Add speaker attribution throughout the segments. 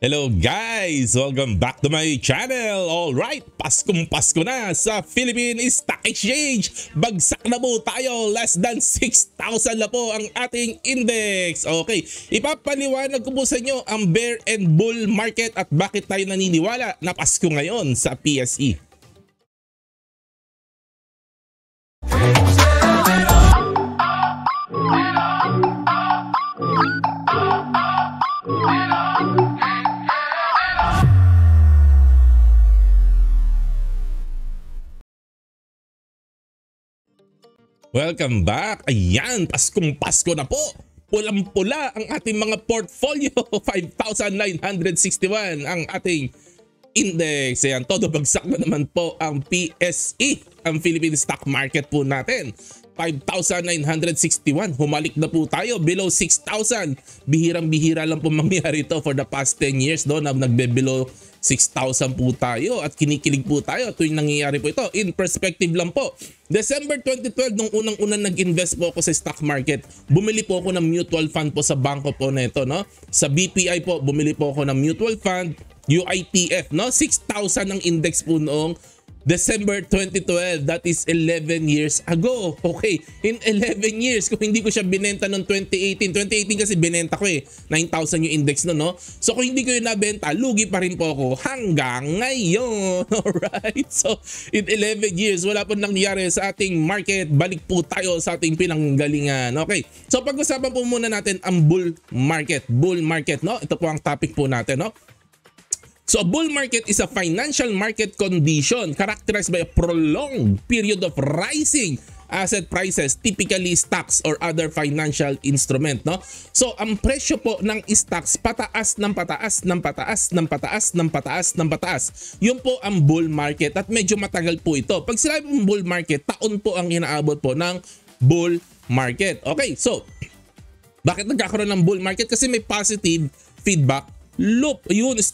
Speaker 1: Hello guys! Welcome back to my channel! Alright, Paskong Pasko na sa Philippine Stock Exchange! Bagsak na po tayo! Less than 6,000 na po ang ating index! Okay, ipapaliwanag ko po sa inyo ang bear and bull market at bakit tayo naniniwala na Pasko ngayon sa PSE. Welcome back! Ayan, Paskong Pasko na po! Pulang-pula ang ating mga portfolio. 5,961 ang ating index. Ayan, todo bagsak na naman po ang PSE, ang Philippine Stock Market po natin. 5,961. Humalik na po tayo below 6,000. Bihirang-bihira lang po mangyari ito for the past 10 years no, na nagbe-below 6,000 po tayo at kinikilig po tayo tuwing nangyayari po ito. In perspective lang po, December 2012 nung unang-unang nag-invest po ako sa stock market, bumili po ako ng mutual fund po sa bangko po na ito, no? Sa BPI po, bumili po ako ng mutual fund, UITF, no? 6,000 ang index po noong December 2012, that is 11 years ago. Okay, in 11 years, kung hindi ko siya binenta noong 2018 kasi binenta ko 9,000 yung index no. So kung hindi ko yun nabenta, lugi pa rin po ako hanggang ngayon. Alright, so in 11 years, wala po nangyari sa ating market. Balik po tayo sa ating pinanggalingan. Okay, so pag-usapan po muna natin ang bull market. Bull market, no? Ito po ang topic po natin, no? So a bull market is a financial market condition characterized by a prolonged period of rising asset prices, typically stocks or other financial instrument, no? So ang presyo po ng stocks pataas ng pataas ng pataas ng pataas ng pataas ng pataas. Yun po ang bull market at medyo matagal po ito. Pag sinabi mong bull market, taon po ang inaabot po ng bull market. Okay, so bakit nagkakaroon ng bull market? Kasi may positive feedback loop. Yun, as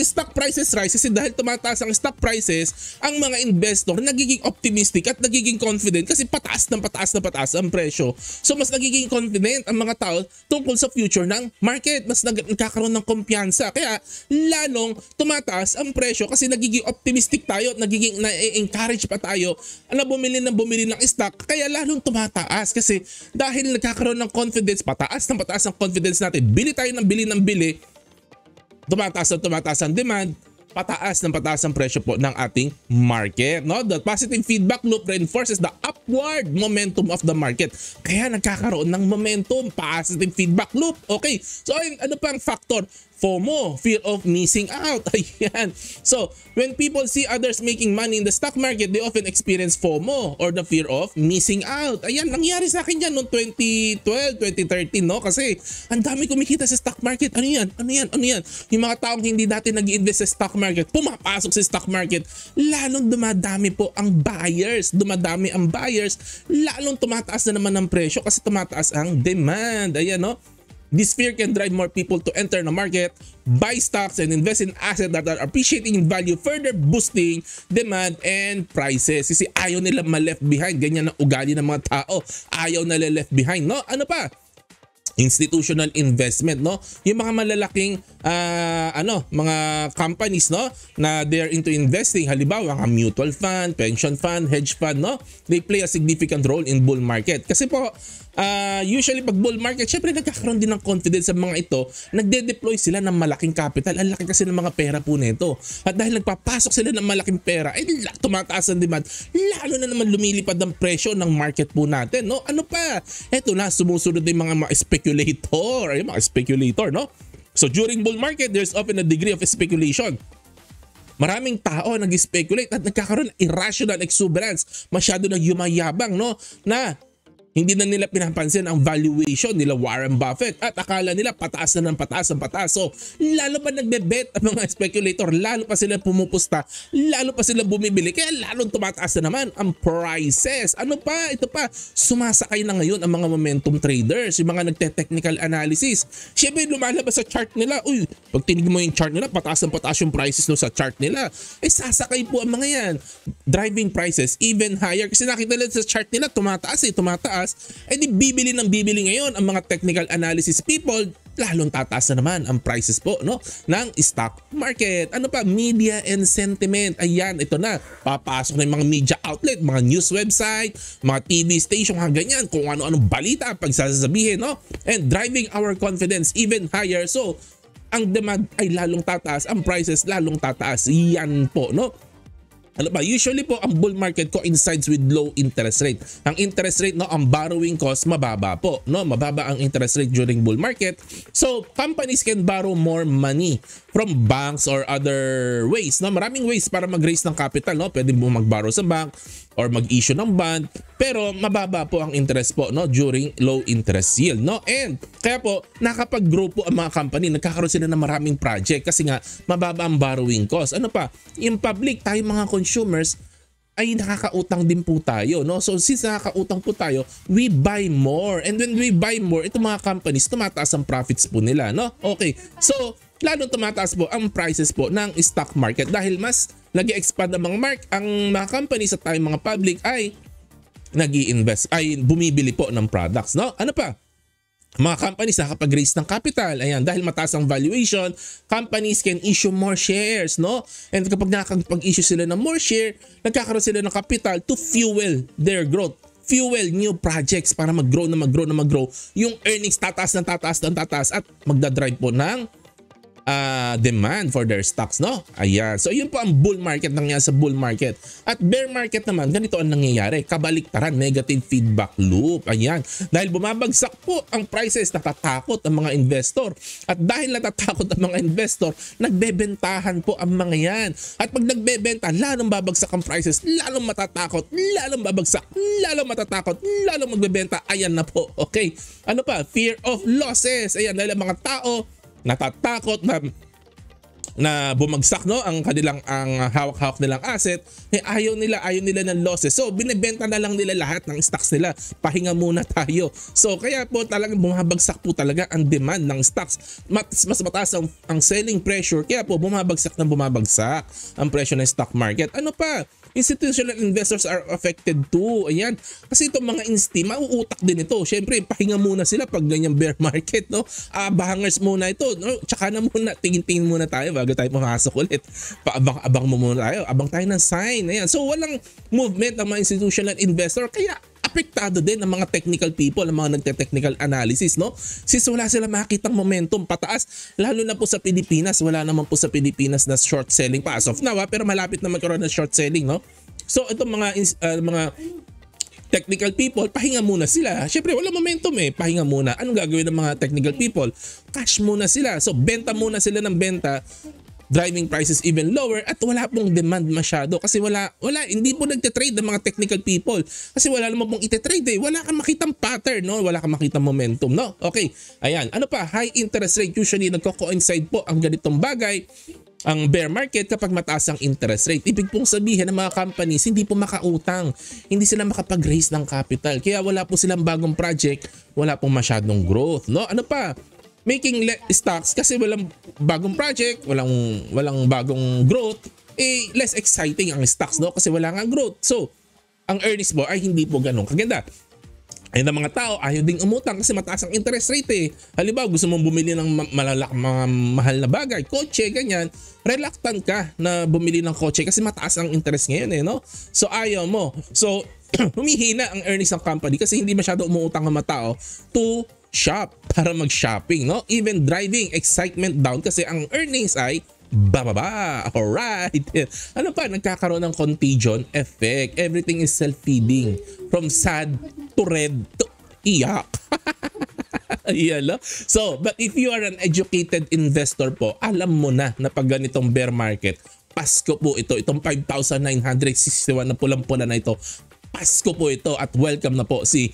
Speaker 1: stock prices rise, kasi dahil tumataas ang stock prices, ang mga investor nagiging optimistic at nagiging confident kasi pataas ng pataas na pataas ang presyo. So mas nagiging confident ang mga tao tungkol sa future ng market. Mas nagkakaroon ng kumpiyansa. Kaya lalong tumataas ang presyo kasi nagiging optimistic tayo at nagiging na-encourage pa tayo na bumili ng stock. Kaya lalong tumataas kasi dahil nagkakaroon ng confidence, pataas ng pataas ang confidence natin. Bili tayo ng bili. Tumataas ang demand, pataas ang presyo po ng ating market, no? The positive feedback loop reinforces the upward momentum of the market. Kaya nagkakaroon ng momentum, positive feedback loop. Okay, so ano pa ang factor? FOMO, fear of missing out. Ayan. So, when people see others making money in the stock market, they often experience FOMO or the fear of missing out. Ayan, nangyari sa akin yan noong 2012, 2013, no? Kasi ang dami kumikita sa stock market. Ano yan? Yung mga taong hindi dati nag-invest sa stock market, pumapasok sa stock market, lalong dumadami po ang buyers. Dumadami ang buyers, lalong tumataas na naman ang presyo kasi tumataas ang demand. Ayan, no? This fear can drive more people to enter the market, buy stocks, and invest in assets that are appreciating in value, further boosting demand and prices. Kasi ayaw nila ma-left behind. Ganyan ang ugali ng mga tao. Ayaw nila left behind, no? Ano pa? Institutional investment, no? Yung mga malalaking mga companies, no, na they are into investing, halimbawa mga mutual fund, pension fund, hedge fund, no, they play a significant role in bull market. Kasi po usually pag bull market, syempre nagkakaroon din ng confidence sa mga ito, nagde-deploy sila ng malaking capital. Ang laki kasi ng mga pera po nito. At dahil nagpapasok sila ng malaking pera, tumataas ang demand, lalo na naman lumilipad ang presyo ng market po natin, no? Ano pa? Eto na, sumusunod din mga speculator, no? So during bull market, there's often a degree of speculation. Maraming tao nag-speculate at nagkakaroon ng irrational exuberance. Masyado na yumayabang, no? Na hindi na nila pinapansin ang valuation nila Warren Buffett at akala nila pataas na ng pataas ang pataas. So lalo pa nagbe-bet ang mga speculator, lalo pa sila pumupusta, lalo pa sila bumibili, kaya lalong tumataas na naman ang prices. Ano pa? Ito pa, sumasakay na ngayon ang mga momentum traders, yung mga nagte-technical analysis. Siyempre lumalabas sa chart nila, uy, pag tinignan mo yung chart nila, pataas ang pataas yung prices no sa chart nila. Sasakay po ang mga yan, driving prices even higher kasi nakita nila sa chart nila tumataas. Di bibili ng bibili ngayon ang mga technical analysis people lalong tataas na naman ang prices po, no, ng stock market. Ano pa? Media and sentiment. Ayan, ito na. Papasok na yung mga media outlet, mga news website, mga TV station, mga ganyan, kung ano-anong balita pagsasabihin, no? And driving our confidence even higher. So, ang demand ay lalong tataas, ang prices lalong tataas. Yan po, no? Ano ba? Usually po ang bull market coincides with low interest rate. Ang interest rate, no, ang borrowing cost mababa po, no? Mababa ang interest rate during bull market. So, companies can borrow more money from banks or other ways, no? Maraming ways para mag-raise ng capital, no? Pwede mo mag-borrow sa bank or mag-issue ng bond, pero mababa po ang interest po, no, during low interest yield, no? And kaya po nakapag-grow po ang mga company, nagkakaroon sila ng maraming project kasi nga mababa ang borrowing cost. Ano pa? Yung public, tayo mga consumers ay nakakautang din po tayo, no? So since nakakautang po tayo, we buy more. And when we buy more, itong mga companies, tumataas ang profits po nila, no? Okay. So lalong tumataas po ang prices po ng stock market dahil mas nag-expand ang mga companies at tayong mga public ay nag-i-invest, ay bumibili po ng products, no? Ano pa? Mga companies nakapag-raise ng capital. Ayan, dahil mataas ang valuation, companies can issue more shares, no? And kapag nakakapag-issue sila ng more share, nagkakaroon sila ng capital to fuel their growth. Fuel new projects para mag-grow na mag-grow na mag-grow. Yung earnings tataas ng tataas ng tataas at magdadrive po ng demand for their stocks, no? Ayan. So yun po ang bull market, nangyayari sa bull market. At bear market naman, ganito ang nangyayari. Kabaliktaran, negative feedback loop. Ayan. Dahil bumabagsak po ang prices, natatakot ang mga investor. At dahil natatakot ang mga investor, nagbebentahan po ang mga yan. At pag nagbebenta, lalong babagsak ang prices, lalong matatakot, lalong babagsak, lalong matatakot, lalong magbebenta. Ayan na po. Okay. Ano pa? Fear of losses. Ayan, dahil ang mga tao natatakot na bumagsak, no, ang kanilang hawak-hawak nilang asset, ayaw nila ng losses. So binebenta na lang nila lahat ng stocks nila. Pahinga muna tayo. So kaya po talagang bumabagsak po talaga ang demand ng stocks. Mas mataas ang selling pressure, kaya po bumabagsak ang presyo ng stock market. Ano pa? Institutional investors are affected too. Ayan. Kasi itong mga insti, mauutak din ito. Syempre, pahinga muna sila pag ganyang bear market, no? Bangers muna ito, no? Tsaka na muna, tingin-tingin muna tayo bago tayo pumasok ulit. Paabang-abang muna tayo. Abang tayo ng sign. Ayan. So, walang movement ng mga institutional investor. Kaya, apektado din ng mga technical people, ng mga nagte-technical analysis, no? Since wala sila makitang momentum pataas, lalo na po sa Pilipinas, wala naman po sa Pilipinas na short selling pa as of now, pero malapit na magkaroon ng short selling, no? So itong mga technical people, pahinga muna sila. Syempre wala momentum pahinga muna. Anong gagawin ng mga technical people? Cash muna sila. So benta muna sila ng benta, driving prices even lower, at wala pong demand masyado kasi hindi po nagte-trade ng mga technical people kasi wala naman pong ite-trade wala kang makitang pattern, no? Wala kang makitang momentum, no? Okay, ayan. Ano pa? High interest rate, usually nagko-coincide po ang ganitong bagay, ang bear market, kapag mataas ang interest rate. Ibig pong sabihin ng mga companies hindi po makautang, hindi sila makapag-raise ng capital, kaya wala po silang bagong project, wala pong masyadong growth, no? Ano pa? Making stocks kasi walang bagong project, walang bagong growth, less exciting ang stocks, no? Kasi wala nga growth. So, ang earnings po ay hindi po ganun kaganda. Ayun ang mga tao, ayaw ding umutang kasi mataas ang interest rate. Halimbawa, gusto mong bumili ng mga mahal na bagay, kotse, ganyan, reluctant ka na bumili ng kotse kasi mataas ang interest ngayon, no? So, ayaw mo. So, humihina ang earnings ng company kasi hindi masyado umuutang ang mga tao to shop, para mag-shopping, no? Even driving excitement down kasi ang earnings ay bababa. Alright. Ano pa? Nagkakaroon ng contagion effect. Everything is self-feeding. From sad to red to iyak. Ayan, no? So, but if you are an educated investor po, alam mo na pag ganitong bear market, Pasko po ito. Itong 5,961 na pulang-pula na ito, Pasko po ito, at welcome na po si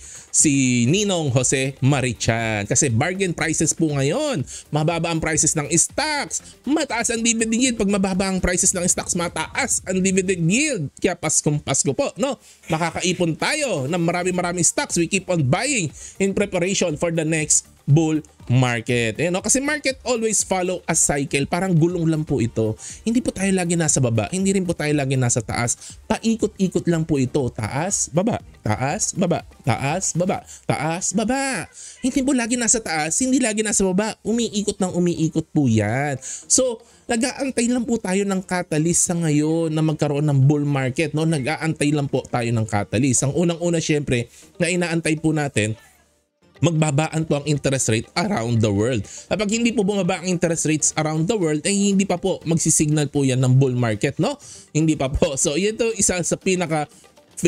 Speaker 1: Ninong Jose Marichan. Kasi bargain prices po ngayon. Mababa ang prices ng stocks. Mataas ang dividend yield. Pag mababa ang prices ng stocks, mataas ang dividend yield. Kaya Pasko po, no? Makakaipon tayo ng maraming stocks. We keep on buying in preparation for the next bull market. No? Kasi market always follow a cycle. Parang gulong lang po ito. Hindi po tayo lagi nasa baba. Hindi rin po tayo lagi nasa taas. Paikot-ikot lang po ito. Taas, baba. Taas, baba. Taas, baba. Taas, baba. Hindi po lagi nasa taas. Hindi lagi nasa baba. Umiikot ng umiikot po yan. So, nag-aantay lang po tayo ng catalyst sa ngayon na magkaroon ng bull market. No? Nag-aantay lang po tayo ng catalyst. Ang unang-una syempre na inaantay po natin, magbabaan po ang interest rate around the world. Kapag hindi po bumaba ang interest rates around the world, ay hindi pa po magsisignal po yan ng bull market, no? Hindi pa po. So ito isa sa pinaka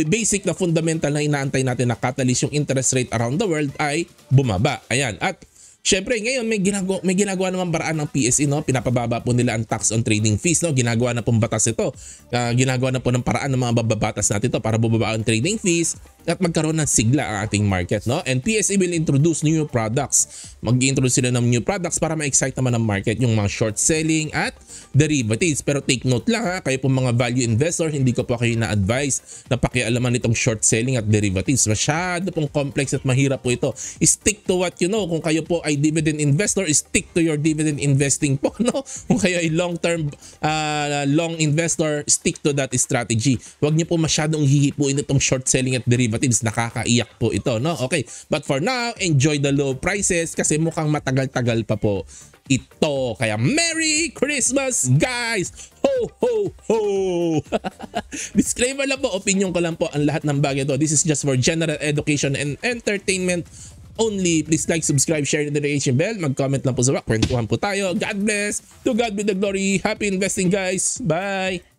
Speaker 1: basic na fundamental na inaantay natin na catalyst, yung interest rate around the world ay bumaba. Ayan. At syempre, ngayon may ginagawa naman paraan ng PSE, no? Pinapababa po nila ang tax on trading fees, no? Ginagawa na pong batas ito. Ginagawa na po ng paraan ng mga bababatas natin ito para bumaba ang trading fees at magkaroon ng sigla ang ating market, no? And PSE will introduce new products. Mag-introduce sila ng new products para ma-excite naman ang market, yung mga short selling at derivatives. Pero take note lang ha, kayo po mga value investor, hindi ko po kayo na-advise na pakialaman itong short selling at derivatives. Masyado pong complex at mahirap po ito. Stick to what you know. Kung kayo po ay dividend investor, stick to your dividend investing po, no? Kung kayo ay long-term long investor, stick to that strategy. Huwag niyo po masyadong hihipuin itong short selling at derivatives. Nakakaiyak po ito, no? Okay, but for now, enjoy the low prices kasi mukhang matagal-tagal pa po ito. Kaya Merry Christmas, guys! Ho, ho, ho! Disclaimer lang po, opinion ko lang po ang lahat ng bagay ito. This is just for general education and entertainment only. Please like, subscribe, share the notification bell. Mag-comment lang po sa rock. Kwentuhan po tayo. God bless. To God be the glory. Happy investing, guys. Bye!